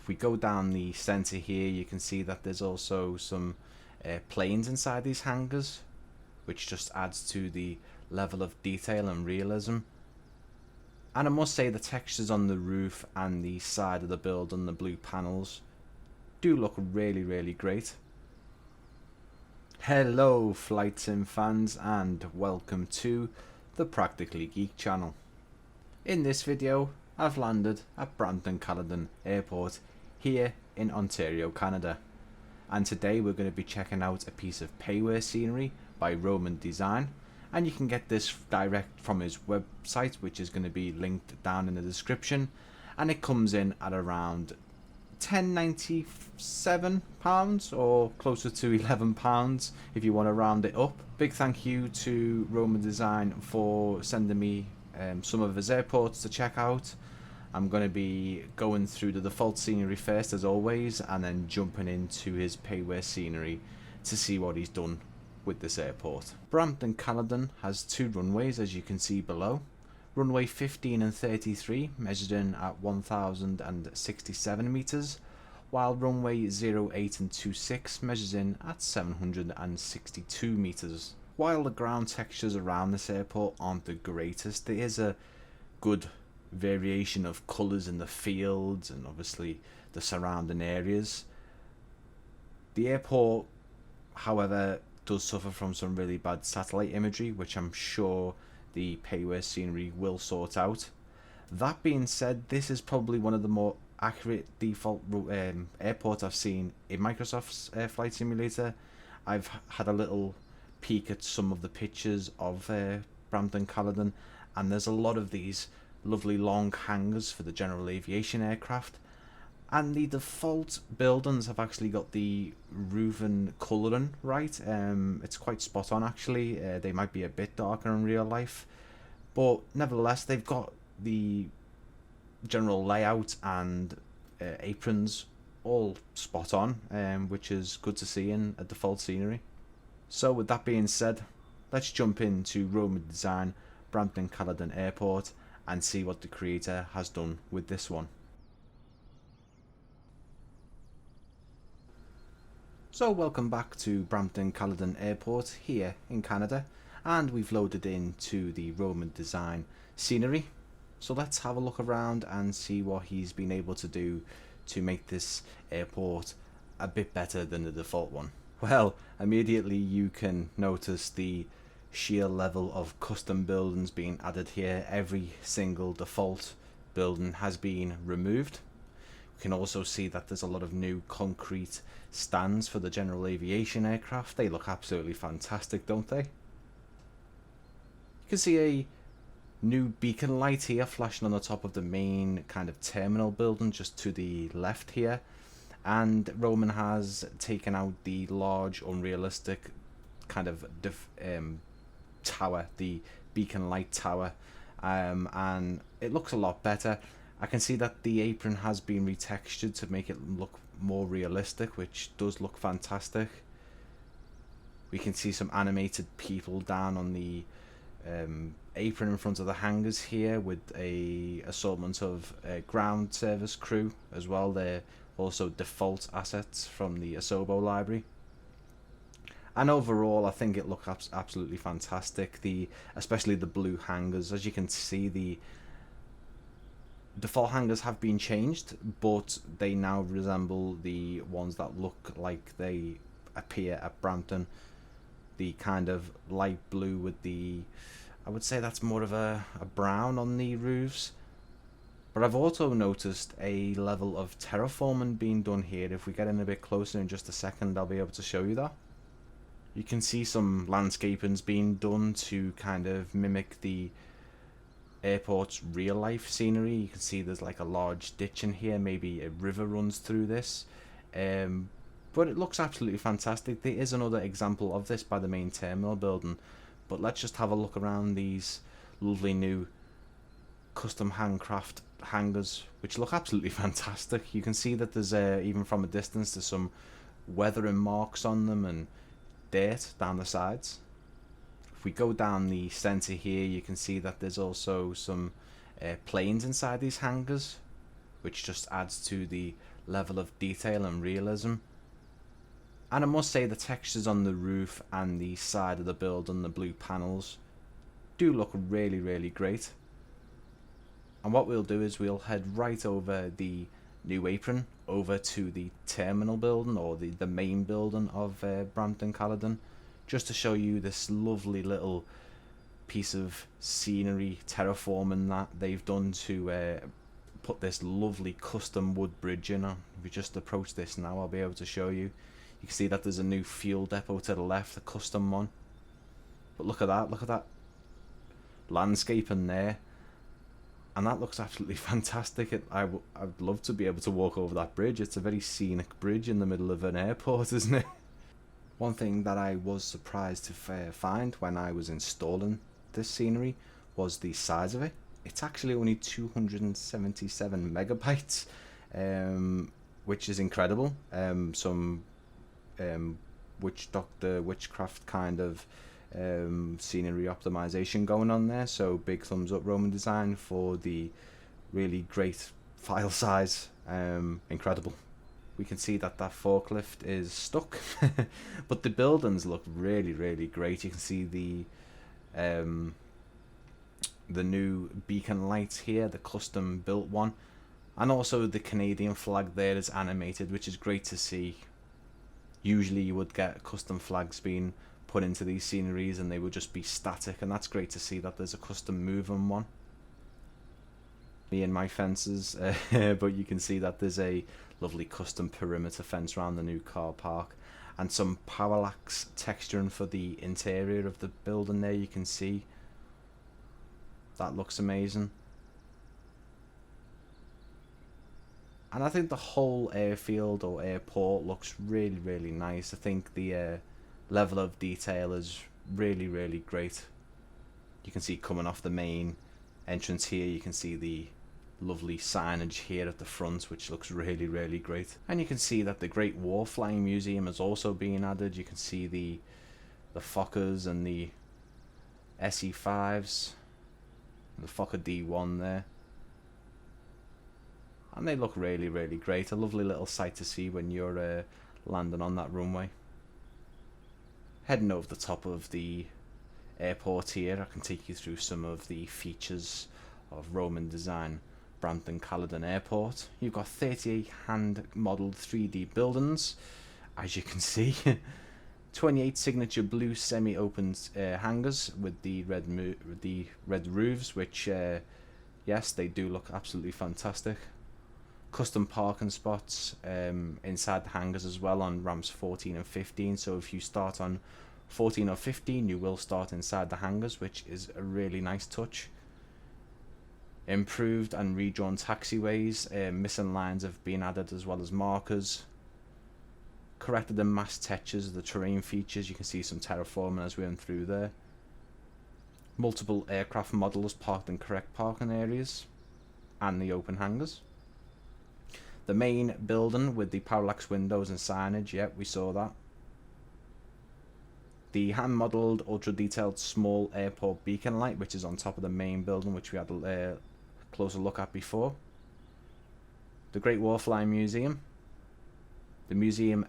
If we go down the center here, you can see that there's also some planes inside these hangars, which just adds to the level of detail and realism. And I must say the textures on the roof and the side of the building, the blue panels, do look really great. Hello Flight Sim fans, and welcome to the Practically Geek channel. In this video I've landed at Brampton Caledon Airport here in Ontario, Canada, and today we're going to be checking out a piece of payware scenery by Roman Design, and you can get this direct from his website, which is going to be linked down in the description, and it comes in at around £10.97 or closer to £11 if you want to round it up. Big thank you to Roman Design for sending me some of his airports to check out. I'm going to be going through the default scenery first as always, and then jumping into his payware scenery to see what he's done with this airport. Brampton Caledon has two runways, as you can see below. Runway 15 and 33 measured in at 1067 meters, while runway 08 and 26 measures in at 762 meters. While the ground textures around this airport aren't the greatest, there is a good variation of colours in the fields and obviously the surrounding areas. The airport, however, does suffer from some really bad satellite imagery, which I'm sure the payware scenery will sort out. That being said, this is probably one of the more accurate default airports I've seen in Microsoft's Flight Simulator. I've had a little peek at some of the pictures of Brampton Caledon, and there's a lot of these lovely long hangars for the general aviation aircraft, and the default buildings have actually got the roof and colouring right. It's quite spot on actually. They might be a bit darker in real life, but nevertheless they've got the general layout and aprons all spot on, which is good to see in a default scenery. So with that being said, let's jump into Roman Design Brampton Caledon Airport and see what the creator has done with this one. So welcome back to Brampton Caledon Airport here in Canada, and we've loaded into the Roman Design scenery. So let's have a look around and see what he's been able to do to make this airport a bit better than the default one. Well, immediately you can notice the sheer level of custom buildings being added here. Every single default building has been removed. We can also see that there's a lot of new concrete stands for the general aviation aircraft. They look absolutely fantastic, don't they? You can see a new beacon light here flashing on the top of the main kind of terminal building just to the left here, and Roman has taken out the large unrealistic kind of tower, the beacon light tower, and it looks a lot better. I can see that the apron has been retextured to make it look more realistic, which does look fantastic. We can see some animated people down on the apron in front of the hangars here, with a assortment of ground service crew as well. They're also default assets from the Asobo library. And overall, I think it looks absolutely fantastic. Especially the blue hangars. As you can see, the default hangars have been changed, but they now resemble the ones that look like they appear at Brampton. The kind of light blue with the, I would say that's more of a brown on the roofs. But I've also noticed a level of terraforming being done here. If we get in a bit closer in just a second, I'll be able to show you that. You can see some landscaping's being done to kind of mimic the airport's real life scenery. You can see there's like a large ditch in here, maybe a river runs through this, but it looks absolutely fantastic. There is another example of this by the main terminal building, but let's just have a look around these lovely new custom handcraft hangars, which look absolutely fantastic. You can see that there's even from a distance there's some weathering marks on them and dirt down the sides. If we go down the center here, you can see that there's also some planes inside these hangars, which just adds to the level of detail and realism. And I must say the textures on the roof and the side of the building, the blue panels, do look really, really great. And what we'll do is we'll head right over the new apron over to the terminal building, or the main building of Brampton Caledon, just to show you this lovely little piece of scenery terraforming that they've done to put this lovely custom wood bridge in. If we just approach this now, I'll be able to show you. You can see that there's a new fuel depot to the left, a custom one. But look at that landscaping there. And that looks absolutely fantastic. I'd love to be able to walk over that bridge. It's a very scenic bridge in the middle of an airport, isn't it? One thing that I was surprised to find when I was installing this scenery was the size of it. It's actually only 277 megabytes, which is incredible. Some witch doctor, witchcraft kind of scenery optimization going on there, so big thumbs up Roman Design for the really great file size. Incredible. We can see that forklift is stuck but the buildings look really, really great. You can see the new beacon lights here, the custom built one, and also the Canadian flag there is animated, which is great to see. Usually you would get custom flags being put into these sceneries and they would just be static, and that's great to see that there's a custom moving one. Me and my fences, but you can see that there's a lovely custom perimeter fence around the new car park, and some parallax texturing for the interior of the building there. You can see that looks amazing. And I think the whole airfield or airport looks really, really nice. I think the level of detail is really, really great. You can see coming off the main entrance here, you can see the lovely signage here at the front, which looks really, really great. And you can see that the Great War Flying Museum is also being added. You can see the Fokkers and the SE5s, the Fokker D1 there. And they look really, really great. A lovely little sight to see when you're landing on that runway. Heading over the top of the airport here, I can take you through some of the features of Roman Design Brampton Caledon Airport. You've got 38 hand-modelled 3D buildings, as you can see. 28 signature blue semi-open hangars with the red roofs, which, yes, they do look absolutely fantastic. Custom parking spots inside the hangars as well on ramps 14 and 15. So if you start on 14 or 15, you will start inside the hangars, which is a really nice touch. Improved and redrawn taxiways, missing lines have been added as well as markers. Corrected the mass textures, the terrain features. You can see some terraforming as we went through there. Multiple aircraft models parked in correct parking areas and the open hangars. The main building with the parallax windows and signage, yep, we saw that. The hand-modelled, ultra-detailed small airport beacon light, which is on top of the main building, which we had a closer look at before. The Great War Flying Museum. The museum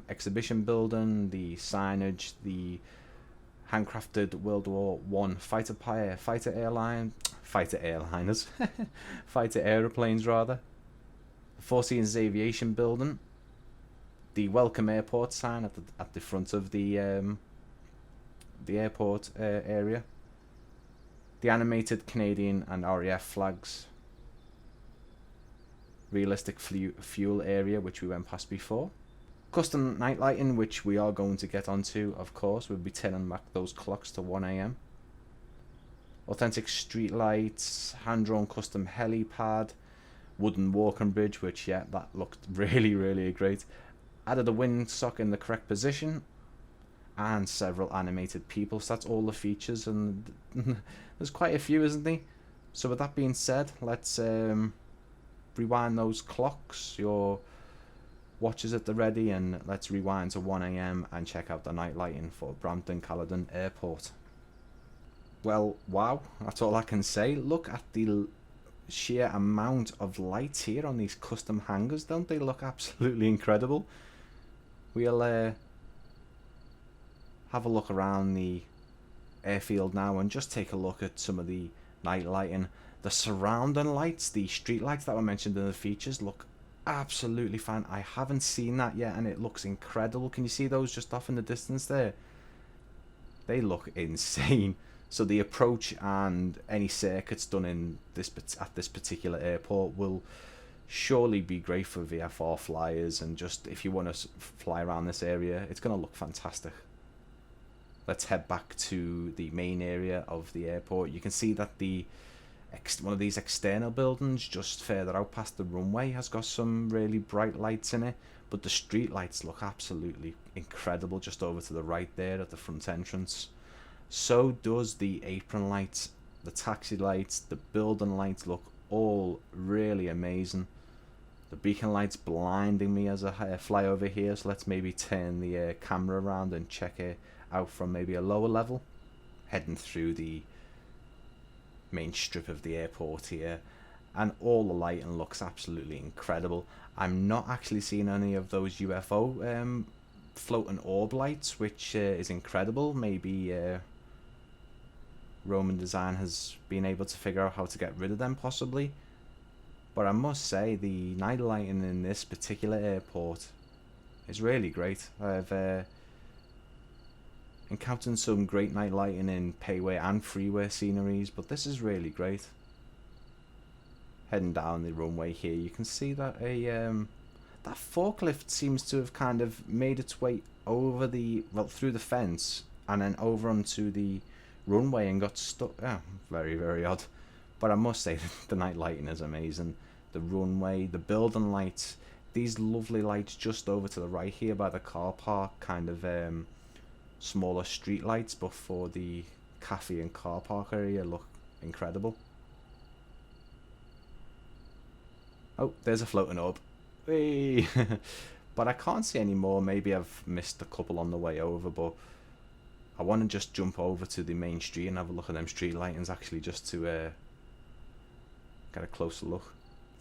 exhibition building, the signage, the handcrafted World War I fighter aeroplanes rather. The Four Seasons Aviation building, the Welcome Airport sign at the front of the airport area, the animated Canadian and RAF flags, realistic fuel area, which we went past before, custom night lighting, which we are going to get onto, of course. We'll be turning back those clocks to 1 AM. Authentic street lights, hand-drawn custom helipad, wooden walking bridge, which, yeah, that looked really, really great. Added a windsock in the correct position, and several animated people. So that's all the features, and there's quite a few, isn't there? So with that being said, let's rewind those clocks, your watches at the ready, and let's rewind to 1 AM and check out the night lighting for Brampton Caledon Airport. Well, wow, that's all I can say. Look at the sheer amount of lights here on these custom hangars. Don't they look absolutely incredible? We'll have a look around the airfield now and just take a look at some of the night lighting. The surrounding lights, the street lights that were mentioned in the features, look absolutely fine. I haven't seen that yet and it looks incredible. Can you see those just off in the distance there? They look insane. So the approach and any circuits done in this at this particular airport will surely be great for VFR flyers, and just if you want to fly around this area, it's going to look fantastic. Let's head back to the main area of the airport. You can see that the one of these external buildings just further out past the runway has got some really bright lights in it, but the street lights look absolutely incredible just over to the right there at the front entrance. So does the apron lights, the taxi lights, the building lights look all really amazing. The beacon lights blinding me as I fly over here, so let's maybe turn the camera around and check it out from maybe a lower level, heading through the main strip of the airport here, and all the lighting looks absolutely incredible. I'm not actually seeing any of those UFO floating orb lights, which is incredible. Maybe Roman Design has been able to figure out how to get rid of them possibly, but I must say the night lighting in this particular airport is really great. I've encountered some great night lighting in payware and freeware sceneries, but this is really great. Heading down the runway here, you can see that that forklift seems to have kind of made its way over through the fence and then over onto the runway and got stuck. Yeah, very, very odd. But I must say the night lighting is amazing. The runway, the building lights, these lovely lights just over to the right here by the car park, kind of smaller street lights, but for the cafe and car park area look incredible. Oh, there's a floating orb. Whee! But I can't see any more. Maybe I've missed a couple on the way over, but I want to just jump over to the main street and have a look at them street lightings actually, just to get a closer look.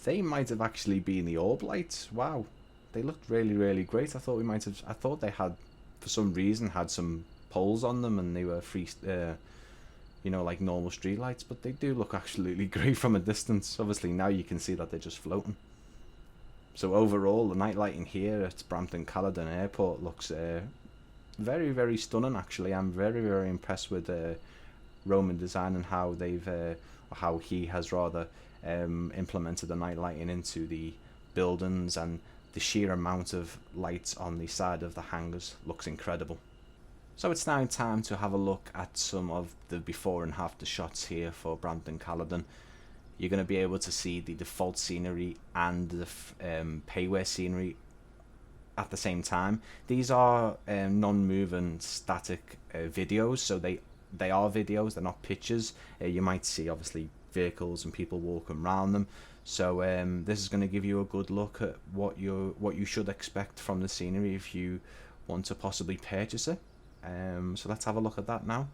They might have actually been the orb lights. Wow, they looked really, really great. I thought they had, for some reason, had some poles on them and they were free, you know, like normal street lights, but they do look absolutely great from a distance. Obviously now you can see that they're just floating. So overall, the night lighting here at Brampton Caledon Airport looks very, very stunning actually. I'm very, very impressed with Roman Design and how they've, or how he has rather, implemented the night lighting into the buildings, and the sheer amount of lights on the side of the hangars looks incredible. So it's now time to have a look at some of the before and after shots here for Brampton Caledon. You're going to be able to see the default scenery and the payware scenery at the same time. These are non-moving static videos, so they are videos, they're not pictures. You might see obviously vehicles and people walking around them, so this is going to give you a good look at what you should expect from the scenery if you want to possibly purchase it. So let's have a look at that now.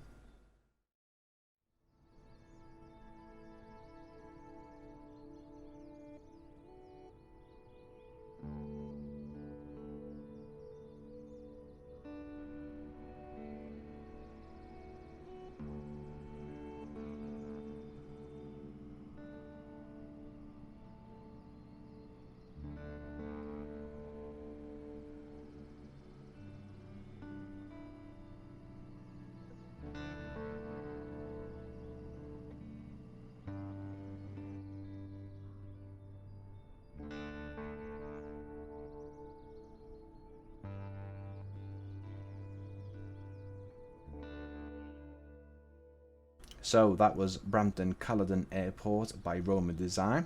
So that was Brampton Caledon Airport by Roman Design.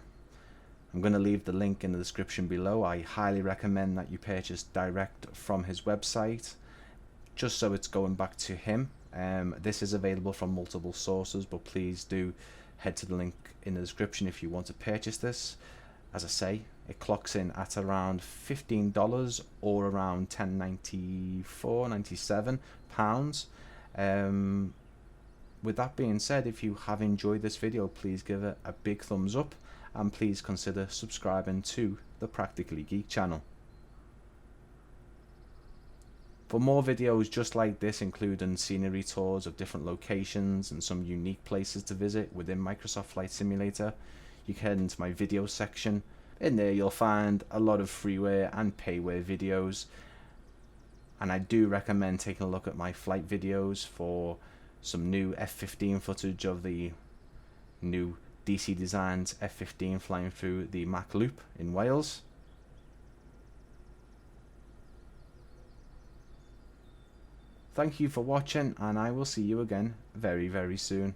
I'm going to leave the link in the description below. I highly recommend that you purchase direct from his website, just so it's going back to him. This is available from multiple sources, but please do head to the link in the description if you want to purchase this. As I say, it clocks in at around $15 or around £10.94, £97. With that being said, if you have enjoyed this video, please give it a big thumbs up, and please consider subscribing to the Practically Geek channel. For more videos just like this, including scenery tours of different locations and some unique places to visit within Microsoft Flight Simulator, you can head into my video section. In there you'll find a lot of freeware and payware videos, and I do recommend taking a look at my flight videos for some new F-15 footage of the new DC designed F-15 flying through the Mach Loop in Wales. Thank you for watching, and I will see you again very, very soon.